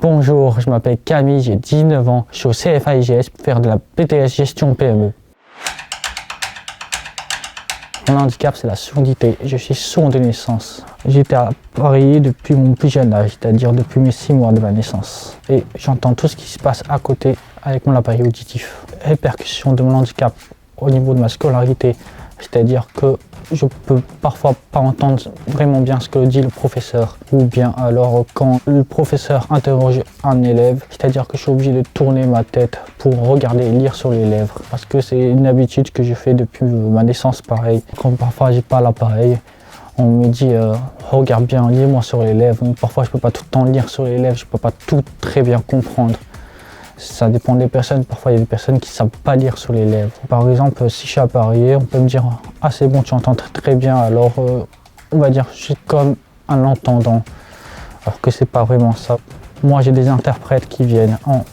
Bonjour, je m'appelle Camille, j'ai 19 ans, je suis au CFA IGS pour faire de la BTS Gestion PME. Mon handicap, c'est la surdité. Je suis sourd de naissance. J'étais appareillé depuis mon plus jeune âge, c'est-à-dire depuis mes 6 mois de ma naissance. Et j'entends tout ce qui se passe à côté avec mon appareil auditif. Répercussions de mon handicap au niveau de ma scolarité, c'est-à-dire que je peux parfois pas entendre vraiment bien ce que dit le professeur, ou bien alors quand le professeur interroge un élève, c'est-à-dire que je suis obligé de tourner ma tête pour regarder et lire sur les lèvres, parce que c'est une habitude que je fais depuis ma naissance pareil. Quand parfois j'ai pas l'appareil, on me dit regarde bien, lis-moi sur les lèvres, mais parfois je peux pas tout le temps lire sur les lèvres, je peux pas tout très bien comprendre. Ça dépend des personnes, parfois il y a des personnes qui ne savent pas lire sur les lèvres. Par exemple, si je suis appareillé, on peut me dire « Ah c'est bon, tu entends très bien », alors on va dire « Je suis comme un entendant », alors que c'est pas vraiment ça. Moi j'ai des interprètes qui viennent en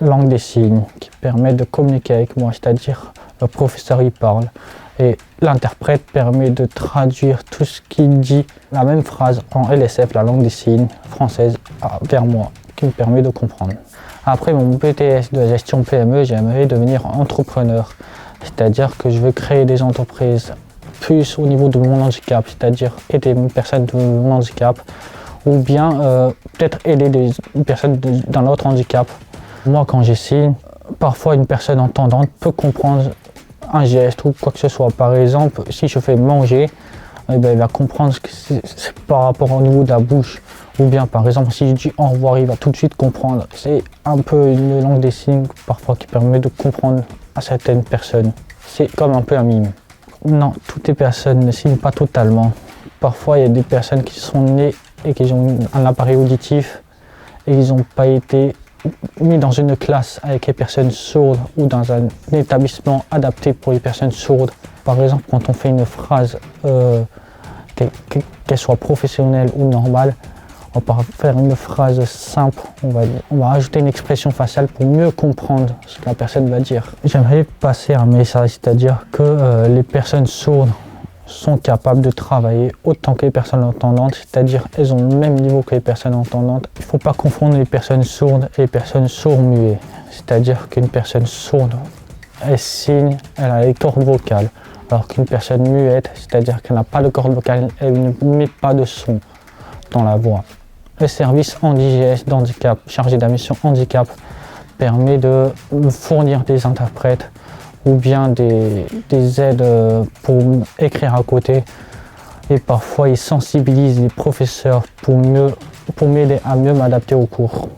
langue des signes, qui permettent de communiquer avec moi, c'est-à-dire le professeur y parle, et l'interprète permet de traduire tout ce qu'il dit, la même phrase en LSF, la langue des signes française, vers moi, qui me permet de comprendre. Après mon BTS de gestion PME, j'aimerais devenir entrepreneur, c'est-à-dire que je veux créer des entreprises plus au niveau de mon handicap, c'est-à-dire aider une personne de mon handicap, ou bien peut-être aider des personnes d'un autre handicap. Moi quand je signe, parfois une personne entendante peut comprendre un geste ou quoi que ce soit. Par exemple, si je fais manger, eh bien, il va comprendre ce que c'est par rapport au niveau de la bouche. Ou bien par exemple, si je dis au revoir, il va tout de suite comprendre. C'est un peu une langue des signes parfois qui permet de comprendre à certaines personnes. C'est comme un peu un mime. Non, toutes les personnes ne signent pas totalement. Parfois, il y a des personnes qui sont nées et qui ont un appareil auditif et ils n'ont pas été mis dans une classe avec les personnes sourdes ou dans un établissement adapté pour les personnes sourdes. Par exemple, quand on fait une phrase, qu'elle soit professionnelle ou normale, on va faire une phrase simple, on va ajouter une expression faciale pour mieux comprendre ce que la personne va dire. J'aimerais passer un message, c'est-à-dire que les personnes sourdes sont capables de travailler autant que les personnes entendantes, c'est-à-dire elles ont le même niveau que les personnes entendantes. Il ne faut pas confondre les personnes sourdes et les personnes sourds-muets, c'est-à-dire qu'une personne sourde, elle signe, elle a les cordes vocales, alors qu'une personne muette, c'est-à-dire qu'elle n'a pas de cordes vocales, elle ne met pas de son dans la voix. Le service HandiGS d'handicap, chargé de la mission handicap, permet de fournir des interprètes ou bien des aides pour écrire à côté. Et parfois, ils sensibilisent les professeurs pour m'aider à mieux m'adapter au cours.